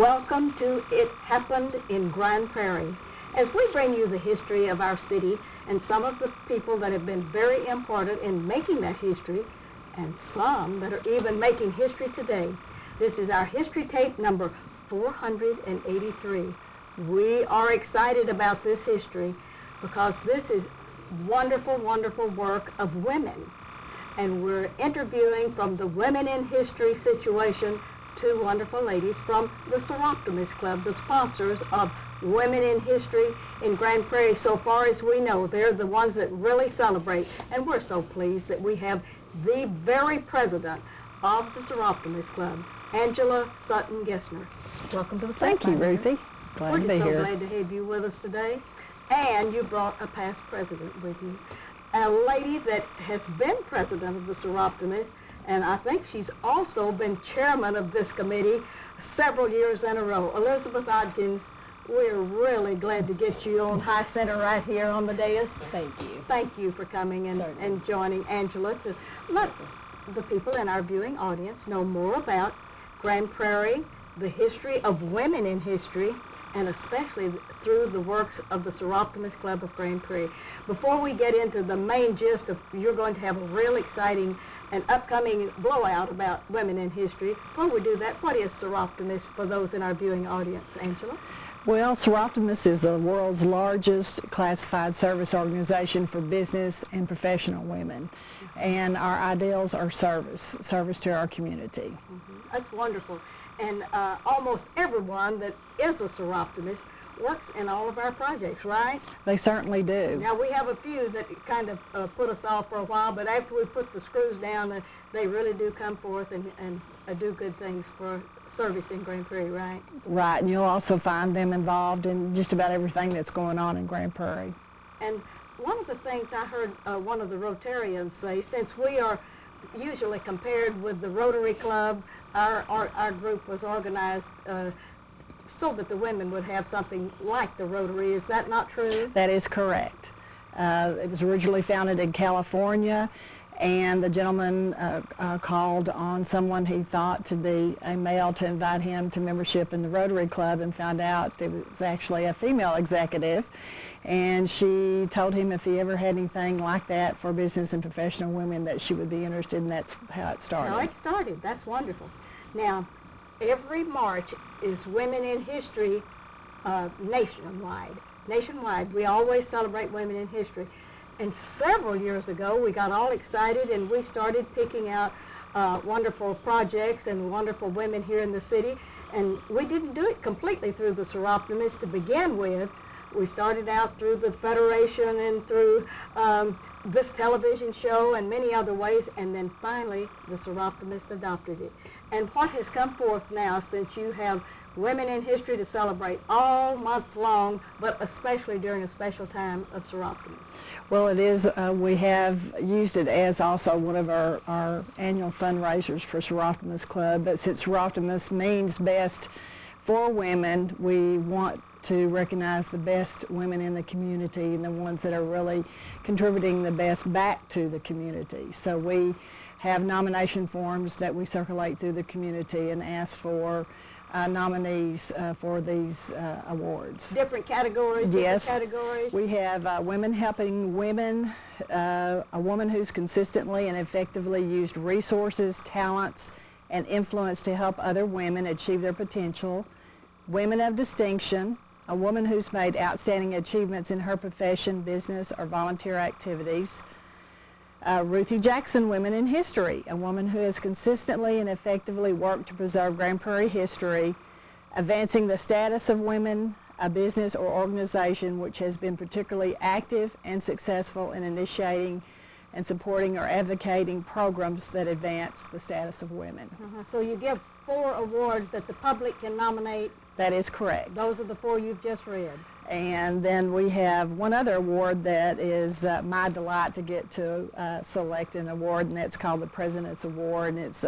Welcome to It Happened in Grand Prairie. As we bring you the history of our city and some of the people that have been very important in making that history, and some that are even making history today. This is our history tape number 483. We are excited about this history because this is wonderful, wonderful work of women. And we're interviewing from the Women in History situation two wonderful ladies from the Seroptimus Club, the sponsors of Women in History in Grand Prairie. So far as we know, they're the ones that really celebrate. And we're so pleased that we have the very president of the Seroptimus Club, Angela Sutton Gessner. Welcome to the Thank you, Ruthie. Glad to be here. We're so glad to have you with us today. And you brought a past president with you, a lady that has been president of the Seroptimus, and I think she's also been chairman of this committee several years in a row. Elizabeth Odkins, we're really glad to get you on High Center right here on the dais. Thank you. Thank you for coming and joining Angela to let the people in our viewing audience know more about Grand Prairie, the history of women in history, and especially through the works of the Seroptimus Club of Grand Prairie. Before we get into the main gist of, you're going to have a real exciting and upcoming blowout about women in history. Before we do that, what is Seroptimus for those in our viewing audience, Angela? Well, Seroptimus is the world's largest classified service organization for business and professional women. And our ideals are service to our community. That's wonderful. And almost everyone that is a Seroptimist works in all of our projects, right? They certainly do. Now, we have a few that kind of put us off for a while, but after we put the screws down, they really do come forth and do good things for service in Grand Prairie, right? Right, and you'll also find them involved in just about everything that's going on in Grand Prairie. And one of the things I heard one of the Rotarians say, since we are usually compared with the Rotary Club, our group was organized so that the women would have something like the Rotary. Is that not true? That is correct. It was originally founded in California, and the gentleman called on someone he thought to be a male to invite him to membership in the Rotary Club, and found out it was actually a female executive. And she told him if he ever had anything like that for business and professional women that she would be interested, and that's how it started. How it started. That's wonderful. Now, every March is Women in History nationwide. Nationwide, we always celebrate Women in History. And several years ago, we got all excited and we started picking out wonderful projects and wonderful women here in the city. And we didn't do it completely through the Seroptimus to begin with. We started out through the Federation and through this television show and many other ways, and then finally the Seroptimus adopted it. And what has come forth now, since you have Women in History to celebrate all month long, but especially during a special time of Seroptimus? Well, it is, we have used it as also one of our annual fundraisers for Seroptimus Club, but since Seroptimus means best for women, we want to recognize the best women in the community and the ones that are really contributing the best back to the community. So we have nomination forms that we circulate through the community and ask for nominees for these awards. Different categories? Yes. Different categories? We have Women Helping Women, a woman who's consistently and effectively used resources, talents, and influence to help other women achieve their potential. Women of Distinction, a woman who's made outstanding achievements in her profession, business, or volunteer activities. Ruthie Jackson, Women in History, a woman who has consistently and effectively worked to preserve Grand Prairie history, advancing the status of women, a business or organization which has been particularly active and successful in initiating and supporting or advocating programs that advance the status of women. So you give 4 awards that the public can nominate? That is correct. Those are the 4 you've just read. And then we have one other award that is my delight to get to select an award, and that's called the President's Award. And it's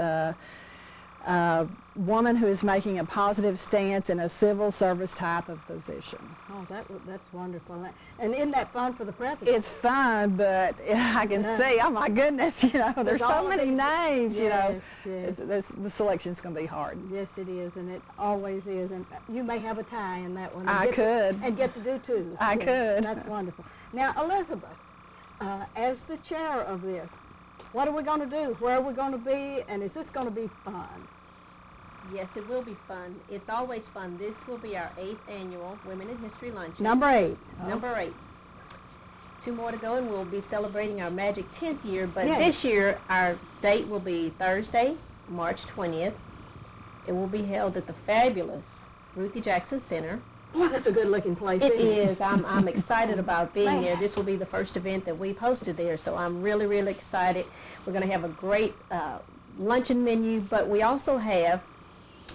woman who is making a positive stance in a civil service type of position. Oh, that's wonderful. And isn't that fun for the president? It's fun, but I can see, oh my goodness, there's so many names, Yes. The selection's going to be hard. Yes, it is, and it always is. And you may have a tie in that one. I could. And get to do two. I could. That's wonderful. Now, Elizabeth, as the chair of this, what are we going to do? Where are we going to be? And is this going to be fun? Yes, it will be fun. It's always fun. This will be our 8th annual Women in History Luncheon. Number 8. Number 8. 2 more to go, and we'll be celebrating our magic 10th year. But Yay. this year, our date will be Thursday, March 20th. It will be held at the fabulous Ruthie Jackson Center. Well, that's a good-looking place. It isn't is. I'm excited about being Man. there. This will be the first event that we've hosted there, so I'm really, really excited. We're going to have a great luncheon menu, but we also have,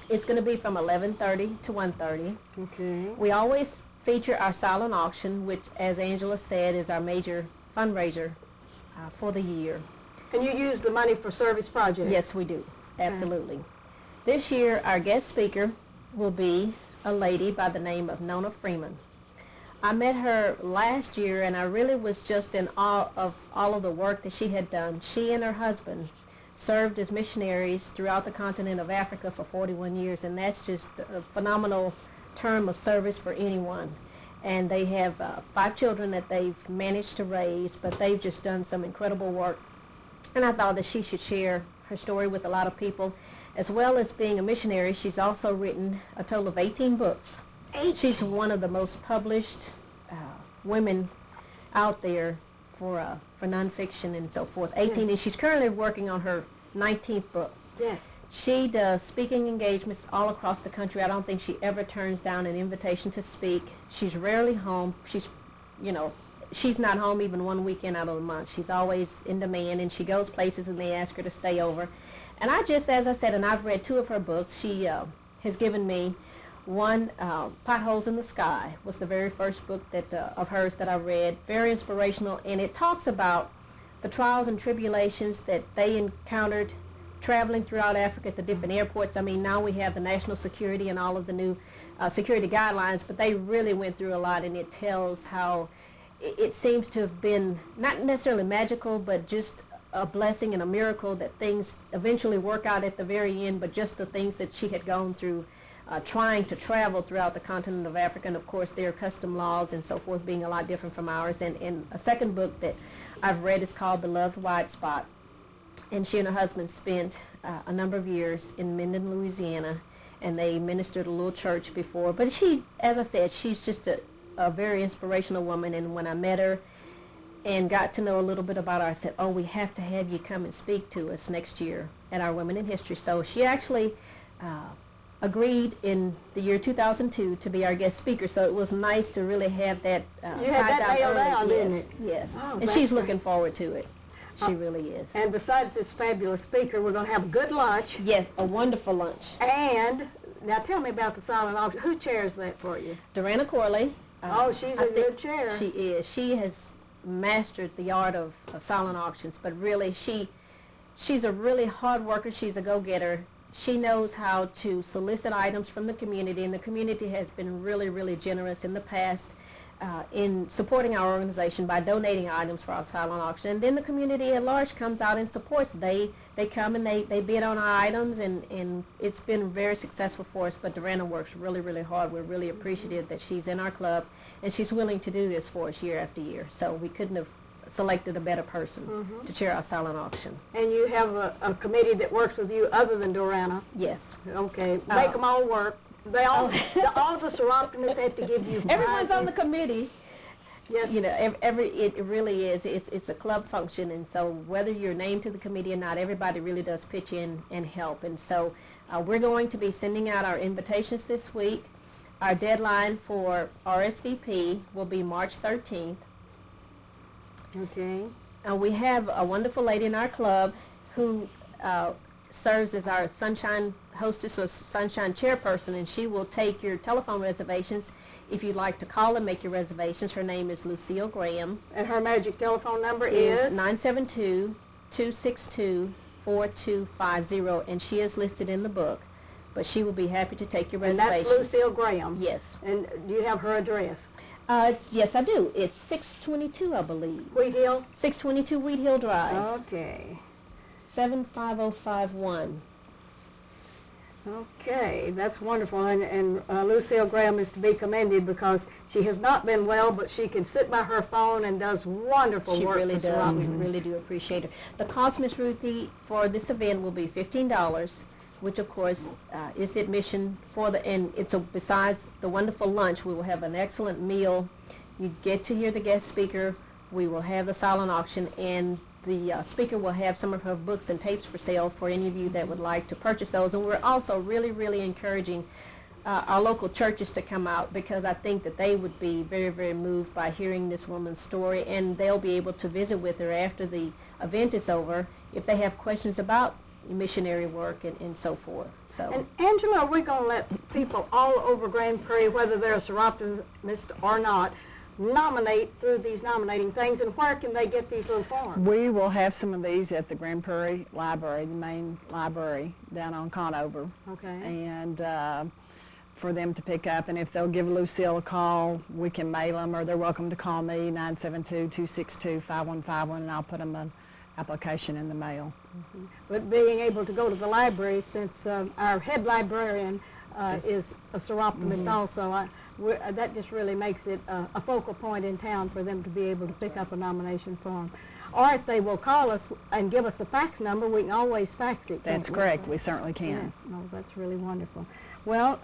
it's going to be from 11:30 to 1:30. Okay. We always feature our silent auction, which, as Angela said, is our major fundraiser for the year. And you use the money for service projects? Yes, we do. Absolutely. This year, our guest speaker will be a lady by the name of Nona Freeman. I met her last year, and I really was just in awe of all of the work that she had done. She and her husband served as missionaries throughout the continent of Africa for 41 years, and that's just a phenomenal term of service for anyone. And they have 5 children that they've managed to raise, but they've just done some incredible work. And I thought that she should share her story with a lot of people. As well as being a missionary, she's also written a total of 18 books. She's one of the most published women out there for nonfiction and so forth. 18, and she's currently working on her 19th book. Yes. She does speaking engagements all across the country. I don't think she ever turns down an invitation to speak. She's rarely home. She's not home even one weekend out of the month. She's always in demand, and she goes places and they ask her to stay over. And I just, as I said, and I've read 2 of her books. She has given me one, Potholes in the Sky was the very first book that of hers that I read. Very inspirational, and it talks about the trials and tribulations that they encountered traveling throughout Africa at the different airports. I mean, now we have the national security and all of the new security guidelines, but they really went through a lot, and it tells how it seems to have been not necessarily magical, but just a blessing and a miracle that things eventually work out at the very end, but just the things that she had gone through trying to travel throughout the continent of Africa, and of course their custom laws and so forth being a lot different from ours. And a second book that I've read is called Beloved White Spot, and she and her husband spent a number of years in Minden, Louisiana, and they ministered a little church before. But she, as I said, she's just a very inspirational woman, and when I met her and got to know a little bit about her, I said, oh, we have to have you come and speak to us next year at our Women in History. So she actually agreed in the year 2002 to be our guest speaker, so it was nice to really have that You had that nailed down, didn't it? Yes, Oh, and that's she's great. looking forward to it. She really is. And besides this fabulous speaker, we're going to have a good lunch. Yes, a wonderful lunch. And now tell me about the silent auction. Who chairs that for you? Durana Corley. Oh, she's I a think good chair. She is. She has mastered the art of silent auctions, but really she's a really hard worker. She's a go-getter. She knows how to solicit items from the community, and the community has been really, really generous in the past in supporting our organization by donating items for our silent auction. And then the community at large comes out and supports. They come and they bid on our items, and it's been very successful for us. But Durana works really, really hard. We're really appreciative that she's in our club, and she's willing to do this for us year after year. So we couldn't have selected a better person to chair our silent auction. And you have a committee that works with you other than Durana. Yes. Okay, make them all work. They all, all of the seroptimists have to give you Everyone's on the prizes. committee. Yes. You know, it really is. It's a club function, and so whether you're named to the committee or not, everybody really does pitch in and help. And so we're going to be sending out our invitations this week. Our deadline for RSVP will be March 13th. Okay. We have a wonderful lady in our club who serves as our sunshine hostess or sunshine chairperson, and she will take your telephone reservations if you'd like to call and make your reservations. Her name is Lucille Graham. And her magic telephone number Is is? 972-262-5642. 4250, and she is listed in the book, but she will be happy to take your And reservations. that's Lucille Graham? Yes. And do you have her address? Yes, I do. It's 622, I believe. Wheat Hill? 622 Wheat Hill Drive, Okay. 75051. Okay, that's wonderful, and Lucille Graham is to be commended because she has not been well, but she can sit by her phone and does wonderful She work. really for does. We Saratoga. really do appreciate her. The cost, Miss Ruthie, for this event will be $15, which of course is the admission for and it's besides the wonderful lunch, we will have an excellent meal. You get to hear the guest speaker. We will have the silent auction, and the speaker will have some of her books and tapes for sale for any of you that would like to purchase those. And we're also really, really encouraging our local churches to come out, because I think that they would be very, very moved by hearing this woman's story, and they'll be able to visit with her after the event is over if they have questions about missionary work and so forth. So. And Angela, are we going to let people all over Grand Prairie, whether they're a seroptimist or not, nominate through these nominating things, and where can they get these little forms? We will have some of these at the Grand Prairie Library, the main library down on Conover. Okay. And for them to pick up, and if they'll give Lucille a call, we can mail them, or they're welcome to call me, 972-262-5151, and I'll put them an application in the mail. Mm-hmm. But being able to go to the library, since our head librarian is a seroptimist also, that just really makes it a focal point in town for them to be able to pick up a nomination form. Or if they will call us and give us a fax number, we can always fax it. That's correct. We certainly can. Yes. No, that's really wonderful. Well,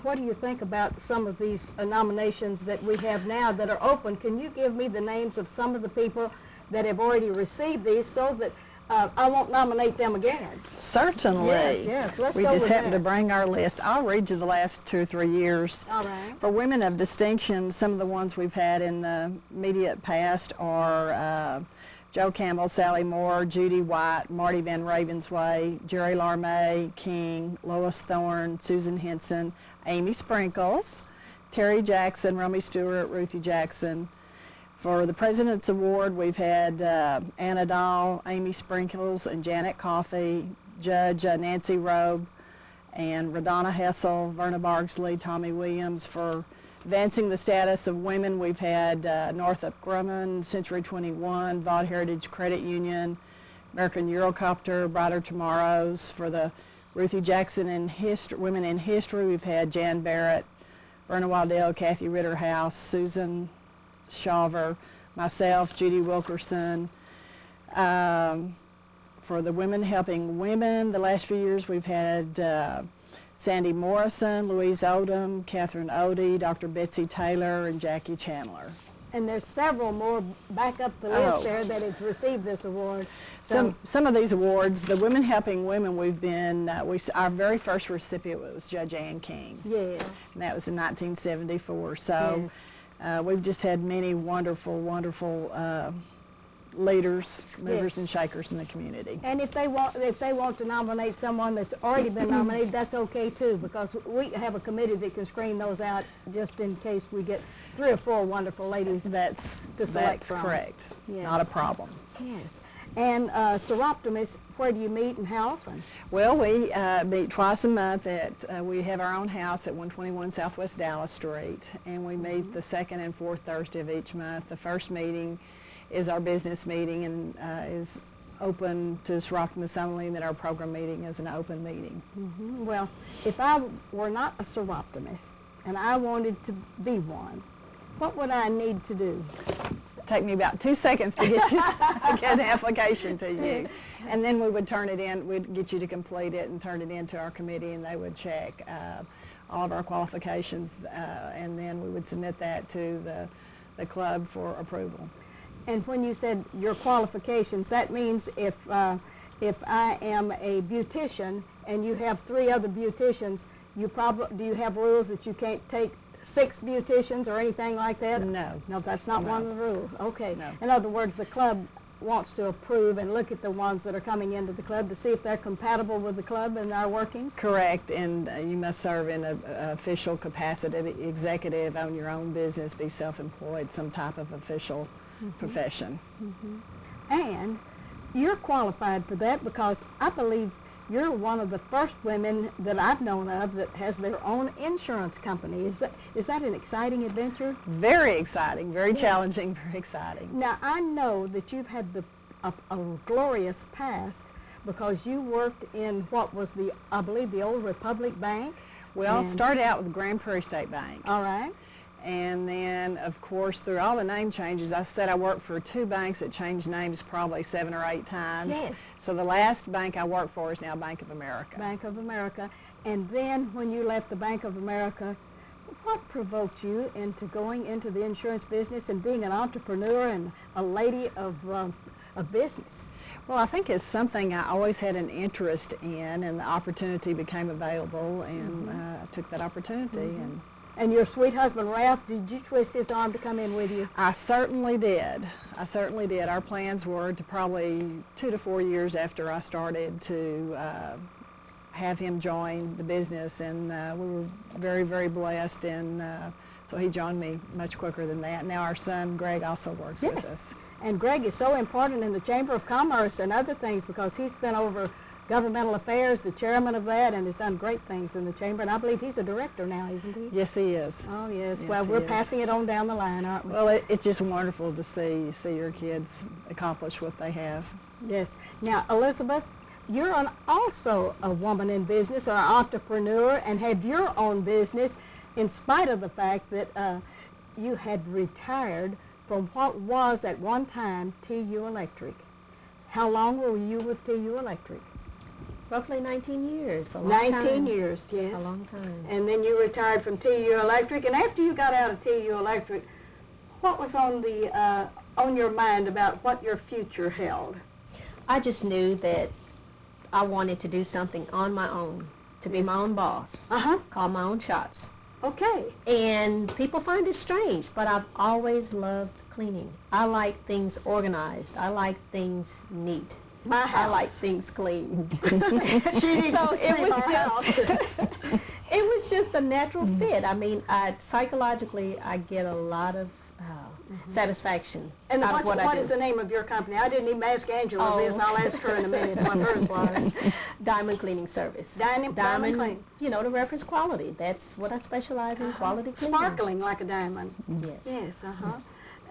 what do you think about some of these nominations that we have now that are open? Can you give me the names of some of the people that have already received these so that I won't nominate them again? Certainly. Yes, let's we go just with happened that. to bring our list. I'll read you the last 2 or 3 years. All right. For women of distinction, some of the ones we've had in the immediate past are Joe Campbell, Sally Moore, Judy White, Marty Van Ravensway, Jerry Larmay, King, Lois Thorne, Susan Henson, Amy Sprinkles, Terry Jackson, Romy Stewart, Ruthie Jackson. For the President's Award, we've had Anna Dahl, Amy Sprinkles, and Janet Coffey, Judge Nancy Robe, and Radonna Hessel, Verna Bargsley, Tommy Williams. For advancing the status of women, we've had Northrop Grumman, Century 21, Vaught Heritage Credit Union, American Eurocopter, Brighter Tomorrows. For the Ruthie Jackson Women in History, we've had Jan Barrett, Verna Waddell, Kathy Ritterhouse, Susan Shaver, myself, Judy Wilkerson. For the Women Helping Women, the last few years we've had Sandy Morrison, Louise Odom, Catherine Odie, Dr. Betsy Taylor, and Jackie Chandler. And there's several more back up the list there that have received this award. So, Some of these awards, the Women Helping Women, we've been, our very first recipient was Judge Ann King. yes. And that was in 1974. So we've just had many wonderful, wonderful leaders, movers and shakers in the community. And if they want to nominate someone that's already been nominated, that's okay too, because we have a committee that can screen those out just in case we get 3 or 4 wonderful ladies That's to select that's from. correct. Yeah. Not a problem. Yes. And seroptimists, where do you meet and how often? Well, we meet twice a month we have our own house at 121 Southwest Dallas Street, and we meet the second and fourth Thursday of each month. The first meeting is our business meeting and is open to seroptimists only, and then our program meeting is an open meeting. Mm-hmm. Well, if I were not a seroptimist and I wanted to be one, what would I need to do? Take me about 2 seconds to get an application to you, and then we would turn it in. We'd get you to complete it and turn it into our committee, and they would check all of our qualifications, and then we would submit that to the club for approval. And when you said your qualifications, that means if I am a beautician and you have 3 other beauticians, do you have rules that you can't take 6 beauticians or anything like that? No. No, that's not one of the rules. Okay. No. In other words, the club wants to approve and look at the ones that are coming into the club to see if they're compatible with the club and our workings? Correct, and you must serve in an official capacity, executive, own your own business, be self-employed, some type of official profession. And you're qualified for that because I believe you're one of the first women that I've known of that has their own insurance company. Is that an exciting adventure? Very exciting, very challenging, very exciting. Now, I know that you've had a glorious past because you worked in what was I believe, the old Republic Bank. Well, it started out with Grand Prairie State Bank. All right. And then, of course, through all the name changes, I said I worked for 2 banks that changed names probably 7 or 8 times. Yes. So the last bank I worked for is now Bank of America. Bank of America. And then when you left the Bank of America, what provoked you into going into the insurance business and being an entrepreneur and a lady of business? Well, I think it's something I always had an interest in, and the opportunity became available, and I took that opportunity. And your sweet husband, Ralph, did you twist his arm to come in with you? I certainly did. I certainly did. Our plans were to probably 2 to 4 years after I started to have him join the business, and we were very, very blessed, and so he joined me much quicker than that. Now our son, Greg, also works with us. And Greg is so important in the Chamber of Commerce and other things because he's been over governmental affairs, the chairman of that, and has done great things in the chamber. And I believe he's a director now, isn't he? Yes, he is. Oh, yes. Yes, Well, he we're is. passing it on down the line, aren't we? Well, it's just wonderful to see your kids accomplish what they have. Yes. Now, Elizabeth, you're also a woman in business, or an entrepreneur, and have your own business in spite of the fact that you had retired from what was at one time TU Electric. How long were you with TU Electric? Roughly 19 years. A long 19 time. years, yes. A long time. And then you retired from TU Electric. And after you got out of TU Electric, what was on your mind about what your future held? I just knew that I wanted to do something on my own, to be my own boss, call my own shots. Okay. And people find it strange, but I've always loved cleaning. I like things organized. I like things neat. My house. I like things clean. She needs So to it see was our house. It was just a natural fit. I mean, psychologically, I get a lot of satisfaction And out of what I what do. is the name of your company? I didn't even ask Angela this, and I'll ask her in a minute what hers was. Diamond Cleaning Service. Diamond Clean. You know, to reference quality. That's what I specialize in, quality cleaning. Sparkling like a diamond. Yes. Yes,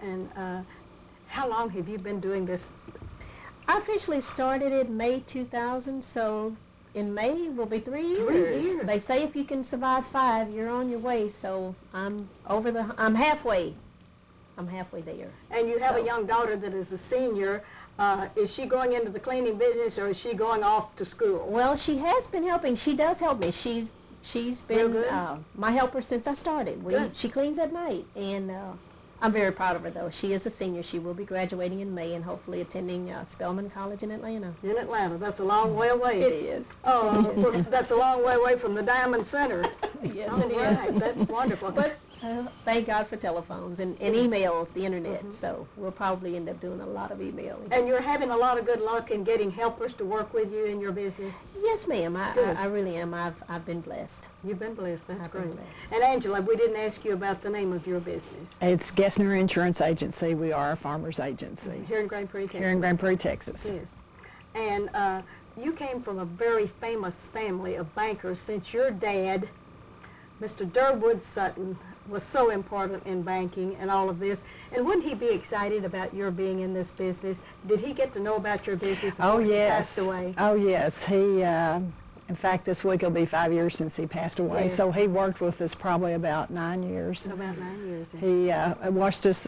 And how long have you been doing this? I officially started in May 2000, so in May will be 3 years. 3 years. They say if you can survive 5, you're on your way, so I'm halfway. I'm halfway there. And you have a So- young daughter that is a senior. Is she going into the cleaning business, or is she going off to school? Well, she has been helping. She does help me. She's Real been good? my helper since I started. Good. She cleans at night, and I'm very proud of her, though. She is a senior. She will be graduating in May and hopefully attending Spelman College in Atlanta. In Atlanta. That's a long way away. It is. Oh, that's a long way away from the Diamond Center. Yes, All it is. right, that's wonderful. But thank God for telephones and emails, the internet. So we'll probably end up doing a lot of emailing. And you're having a lot of good luck in getting helpers to work with you in your business. Yes, ma'am. Good. I really am. I've been blessed. You've been blessed. That's I've been great. blessed. And Angela, we didn't ask you about the name of your business. It's Gessner Insurance Agency. We are a farmers agency Here in Grand Prairie, Texas. here in Grand Prairie, Texas. Yes. And you came from a very famous family of bankers since your dad, Mr. Durwood Sutton, was so important in banking and all of this. And wouldn't he be excited about your being in this business? Did he get to know about your business before Oh, he yes. passed away? Oh, yes. He, in fact, this week will be 5 years since he passed away. Yes. So he worked with us probably about 9 years. About 9 years. He watched us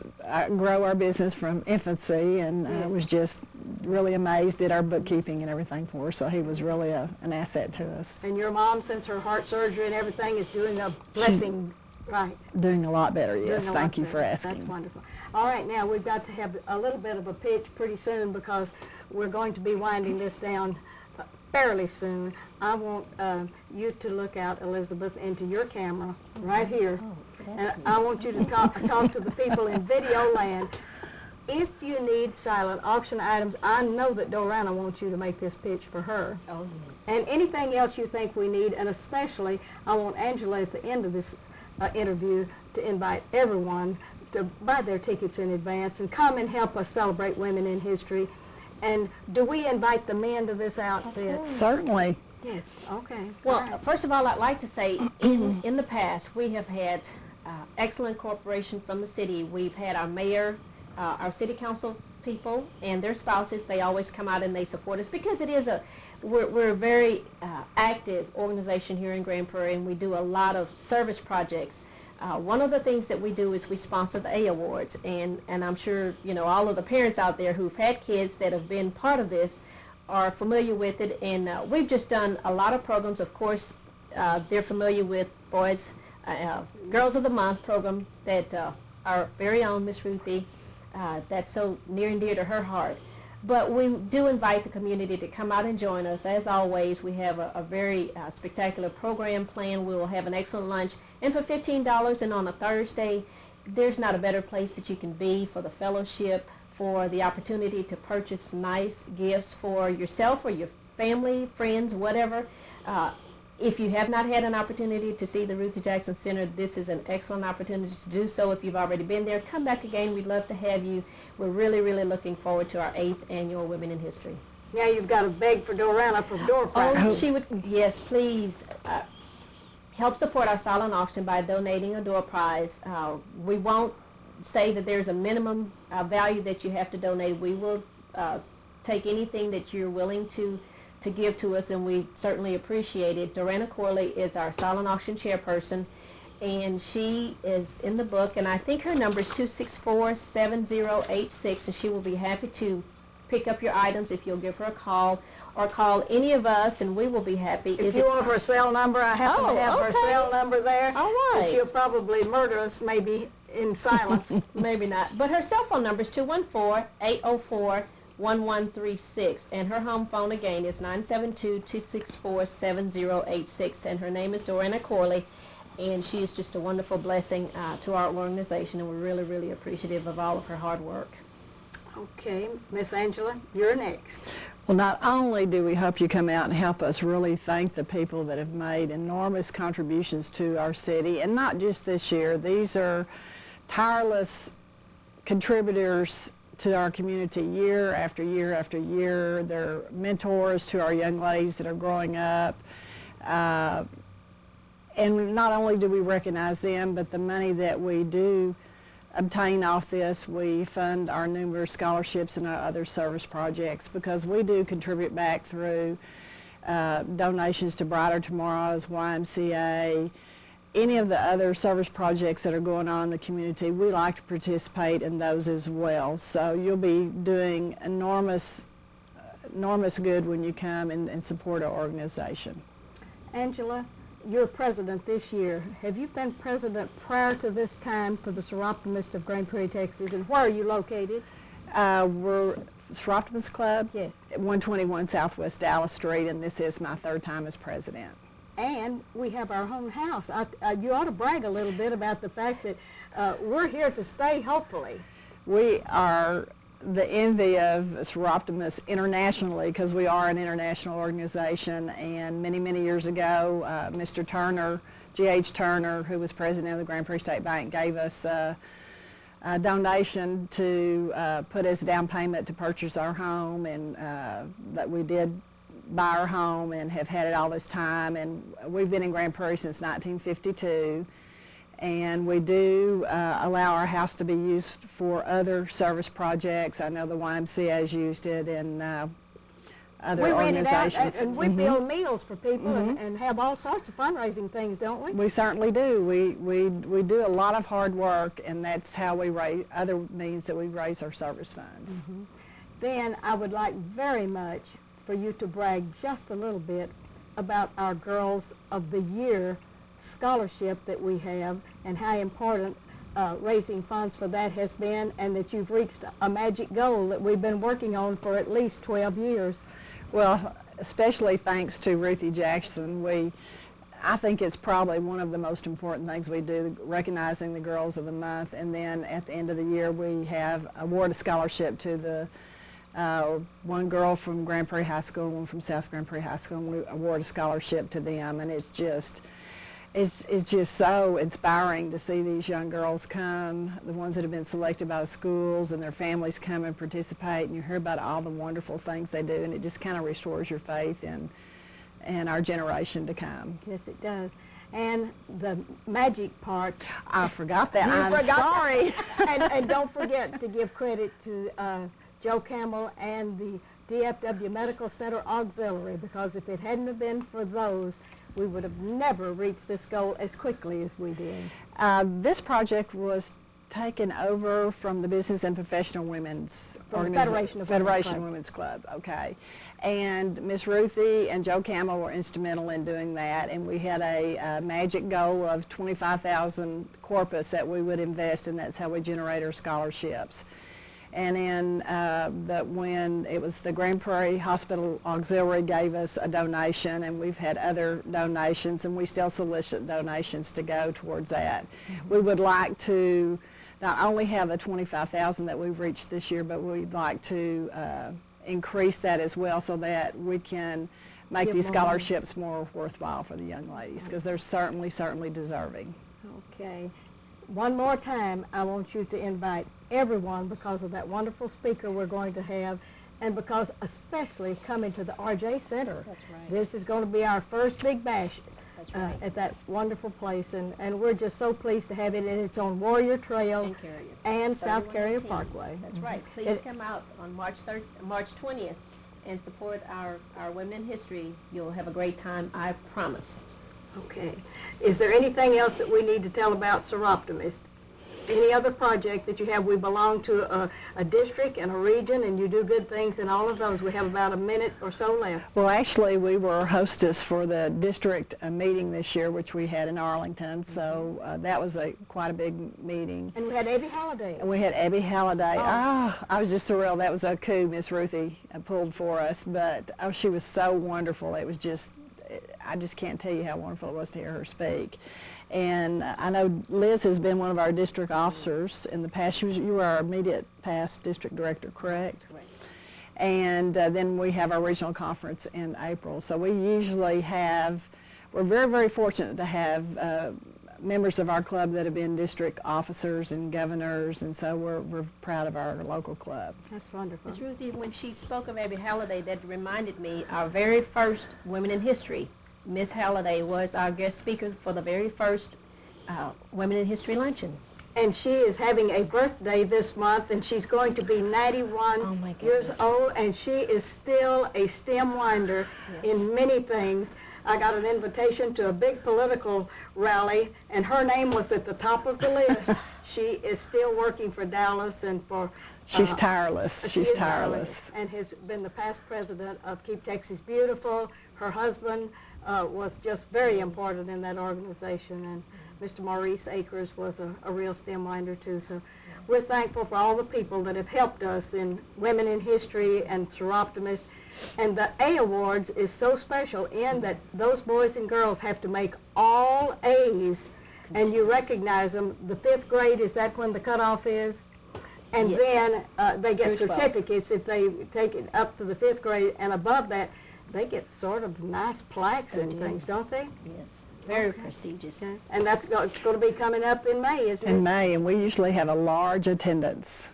grow our business from infancy, and Yes. was just really amazed, did our bookkeeping and everything for us. So he was really an asset to us. And your mom, since her heart surgery and everything, is doing a blessing, right? Doing a lot better, Doing yes. a Thank lot you for better. asking. That's wonderful. All right, now we've got to have a little bit of a pitch pretty soon because we're going to be winding this down fairly soon. I want you to look out, Elizabeth, into your camera right here. And I want you to talk to the people in video land. If you need silent auction items, I know that Dorana wants you to make this pitch for her. Oh, yes. And anything else you think we need, and especially I want Angela at the end of this interview to invite everyone to buy their tickets in advance and come and help us celebrate women in history. And do we invite the men to this outfit? Certainly. Yes, okay. Well, All right. first of all, I'd like to say, in the past, we have had excellent cooperation from the city. We've had our mayor, our city council people, and their spouses. They always come out and they support us because we're a very active organization here in Grand Prairie, and we do a lot of service projects. One of the things that we do is we sponsor the A Awards, and I'm sure all of the parents out there who've had kids that have been part of this are familiar with it, and we've just done a lot of programs. Of course, they're familiar with Girls of the Month program that our very own Miss Ruthie, that's so near and dear to her heart. But we do invite the community to come out and join us. As always, we have a very spectacular program planned. We will have an excellent lunch. And for $15 and on a Thursday, there's not a better place that you can be for the fellowship, for the opportunity to purchase nice gifts for yourself or your family, friends, whatever. If you have not had an opportunity to see the Ruthie Jackson Center, this is an excellent opportunity to do so. If you've already been there, come back again. We'd love to have you. We're really, really looking forward to our 8th annual Women in History. Now you've got to beg for Dorana for door prize. Oh, she would, yes, please. Help support our silent auction by donating a door prize. We won't say that there's a minimum value that you have to donate. We will take anything that you're willing to give to us, and we certainly appreciate it. Dorana Corley is our silent auction chairperson, and she is in the book, and I think her number is 264-7086, and she will be happy to pick up your items if you'll give her a call, or call any of us, and we will be happy. If you want her cell number, I happen to have her cell number there. All right. And she'll probably murder us, maybe in silence. Maybe not. But her cell phone number is 214-804-1136, and her home phone again is 972-264-7086, and her name is Dorana Corley, and she is just a wonderful blessing to our organization, and we're really, really appreciative of all of her hard work. Okay, Miss Angela, you're next. Well, not only do we hope you come out and help us really thank the people that have made enormous contributions to our city, and not just this year. These are tireless contributors to our community year after year after year. They're mentors to our young ladies that are growing up. And not only do we recognize them, but the money that we do obtain off this, we fund our numerous scholarships and our other service projects, because we do contribute back through donations to Brighter Tomorrows, YMCA, any of the other service projects that are going on in the community. We like to participate in those as well. So you'll be doing enormous good when you come and support our organization. Angela, you're president this year. Have you been president prior to this time for the Seroptimists of Grand Prairie, Texas? And where are you located? We're Seroptimists Club, Yes. at 121 Southwest Dallas Street, and this is my 3rd time as president. And we have our own house. You ought to brag a little bit about the fact that we're here to stay, hopefully. We are the envy of Seroptimists internationally, because we are an international organization, and many, many years ago, Mr. Turner, G.H. Turner, who was president of the Grand Prairie State Bank, gave us a donation to put as a down payment to purchase our home, and that we did buy our home and have had it all this time, and we've been in Grand Prairie since 1952. And we do allow our house to be used for other service projects. I know the YMCA has used it in other we rent it out, organizations. and we build meals for people and have all sorts of fundraising things, don't we? We certainly do. We do a lot of hard work, and that's how we raise, other means that we raise our service funds. Then I would like very much for you to brag just a little bit about our Girls of the Year scholarship that we have, and how important raising funds for that has been, and that you've reached a magic goal that we've been working on for at least 12 years. Well, especially thanks to Ruthie Jackson, I think it's probably one of the most important things we do, recognizing the Girls of the Month, and then at the end of the year we have award a scholarship to the one girl from Grand Prairie High School and one from South Grand Prairie High School, and we award a scholarship to them, and it's just, it's just so inspiring to see these young girls come, the ones that have been selected by the schools, and their families come and participate, and you hear about all the wonderful things they do, and it just kind of restores your faith in our generation to come. Yes, it does. And the magic part. I forgot that. You I'm forgot sorry. and don't forget to give credit to Joe Campbell and the DFW Medical Center Auxiliary, because if it hadn't have been for those, we would have never reached this goal as quickly as we did. This project was taken over from the Business and Professional Women's From the Federation of Women's Club. Okay, and Miss Ruthie and Joe Campbell were instrumental in doing that, and we had a magic goal of 25,000 corpus that we would invest, and that's how we generate our scholarships. And then when it was the Grand Prairie Hospital Auxiliary gave us a donation, and we've had other donations, and we still solicit donations to go towards that. Mm-hmm. We would like to not only have the 25,000 that we've reached this year, but we'd like to increase that as well, so that we can make Give these more scholarships more worthwhile for the young ladies, because they're certainly deserving. Okay. One more time, I want you to invite everyone, because of that wonderful speaker we're going to have, and because especially coming to the RJ Center. That's right. This is going to be our first big bash. That's right. At that wonderful place, and we're just so pleased to have it, and it's on Warrior Trail and South Carrier Parkway. That's right. Please come out on March 20th and support our Women in History. You'll have a great time, I promise. Okay. Is there anything else that we need to tell about Seroptimist? Any other project that you have? We belong to a district and a region, and you do good things in all of those. We have about a minute or so left. Well, actually, we were hostess for the district meeting this year, which we had in Arlington, so that was quite a big meeting. And we had Abby Halliday. And we had Abby Halliday. Oh. I was just thrilled. That was a coup Miss Ruthie pulled for us, but she was so wonderful. It was just, I just can't tell you how wonderful it was to hear her speak. And I know Liz has been one of our district officers in the past. You were our immediate past district director, correct? Correct. And then we have our regional conference in April. So we usually we're very fortunate to have members of our club that have been district officers and governors, and so we're proud of our local club. That's wonderful. Ms. Ruthie, when she spoke of Abby Halliday, that reminded me our very first Women in History. Miss Halliday was our guest speaker for the very first Women in History luncheon. And she is having a birthday this month, and she's going to be 91 years old, and she is still a stem winder in many things. I got an invitation to a big political rally, and her name was at the top of the list. She is still working for Dallas and for... She's tireless. She's tireless. And has been the past president of Keep Texas Beautiful. Her husband was just very important in that organization, and Mr. Maurice Akers was a real stem winder too. So we're thankful for all the people that have helped us in Women in History and Seroptimist. And the A Awards is so special in that those boys and girls have to make all A's, and you recognize them. The 5th grade, is that when the cutoff is? And then they get certificates if they take it up to the 5th grade, and above that, they get sort of nice plaques and things, don't they? Yes, very prestigious. Okay. And that's going to be coming up in May, isn't it? In May, and we usually have a large attendance.